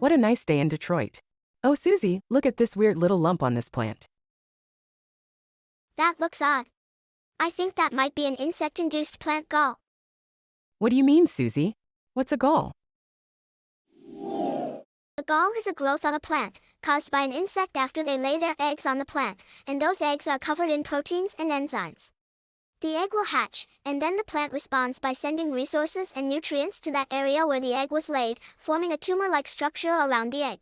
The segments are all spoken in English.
What a nice day in Detroit. Oh, Susie, look at this weird little lump on this plant. That looks odd. I think that might be an insect-induced plant gall. What do you mean, Susie? What's a gall? A gall is a growth on a plant, caused by an insect after they lay their eggs on the plant, and those eggs are covered in proteins and enzymes. The egg will hatch, and then the plant responds by sending resources and nutrients to that area where the egg was laid, forming a tumor-like structure around the egg.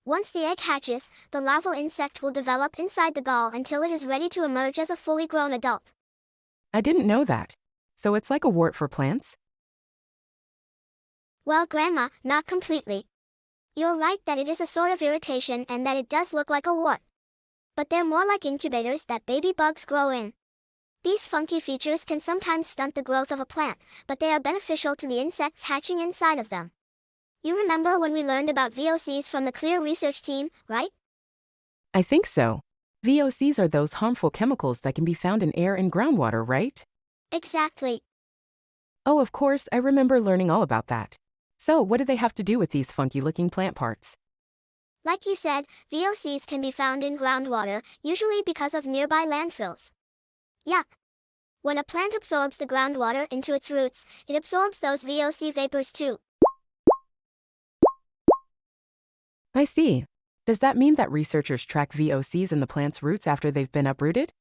Once the egg hatches, the larval insect will develop inside the gall until it is ready to emerge as a fully grown adult. I didn't know that. So it's like a wart for plants? Well, Grandma, not completely. You're right that it is a sort of irritation and that it does look like a wart. But they're more like incubators that baby bugs grow in. These funky features can sometimes stunt the growth of a plant, but they are beneficial to the insects hatching inside of them. You remember when we learned about VOCs from the CLEAR research team, right? I think so. VOCs are those harmful chemicals that can be found in air and groundwater, right? Exactly. Oh, of course, I remember learning all about that. So, what do they have to do with these funky-looking plant parts? Like you said, VOCs can be found in groundwater, usually because of nearby landfills. Yuck! When a plant absorbs the groundwater into its roots, it absorbs those VOC vapors too. I see. Does that mean that researchers track VOCs in the plant's roots after they've been uprooted?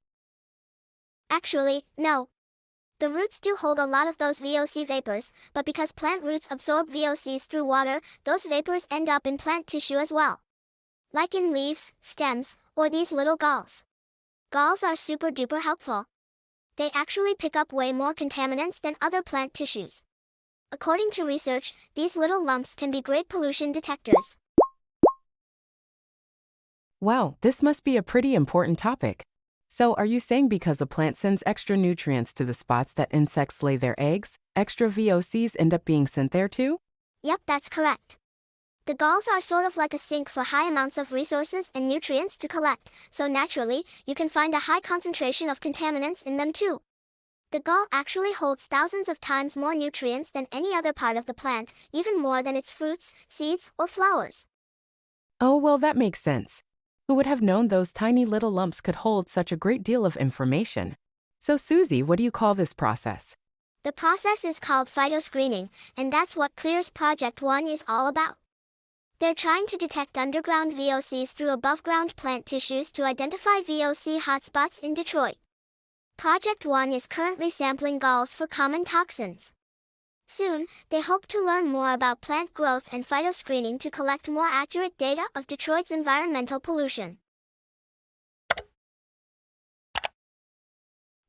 Actually, no. The roots do hold a lot of those VOC vapors, but because plant roots absorb VOCs through water, those vapors end up in plant tissue as well. Like in leaves, stems, or these little galls. Galls are super duper helpful. They actually pick up way more contaminants than other plant tissues. According to research, these little lumps can be great pollution detectors. Wow, this must be a pretty important topic. So, are you saying because a plant sends extra nutrients to the spots that insects lay their eggs, extra VOCs end up being sent there too? Yep, that's correct. The galls are sort of like a sink for high amounts of resources and nutrients to collect, so naturally, you can find a high concentration of contaminants in them too. The gall actually holds thousands of times more nutrients than any other part of the plant, even more than its fruits, seeds, or flowers. Oh, well, that makes sense. Who would have known those tiny little lumps could hold such a great deal of information? So, Susie, what do you call this process? The process is called phytoscreening, and that's what CLEAR's Project 1 is all about. They're trying to detect underground VOCs through above-ground plant tissues to identify VOC hotspots in Detroit. Project 1 is currently sampling galls for common toxins. Soon, they hope to learn more about plant growth and phytoscreening to collect more accurate data of Detroit's environmental pollution.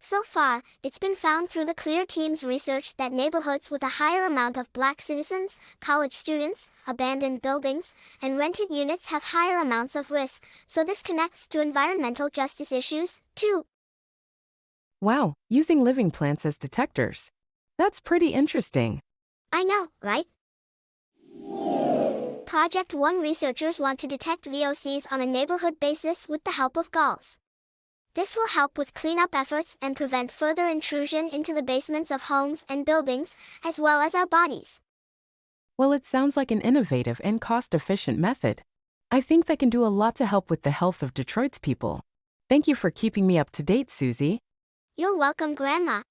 So far, it's been found through the CLEAR team's research that neighborhoods with a higher amount of Black citizens, college students, abandoned buildings, and rented units have higher amounts of risk, so this connects to environmental justice issues, too. Wow, using living plants as detectors. That's pretty interesting. I know, right? Project 1 researchers want to detect VOCs on a neighborhood basis with the help of galls. This will help with cleanup efforts and prevent further intrusion into the basements of homes and buildings, as well as our bodies. Well, it sounds like an innovative and cost-efficient method. I think that can do a lot to help with the health of Detroit's people. Thank you for keeping me up to date, Susie. You're welcome, Grandma.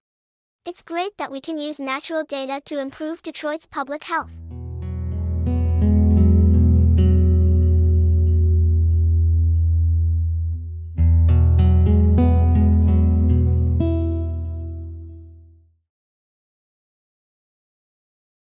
It's great that we can use natural data to improve Detroit's public health.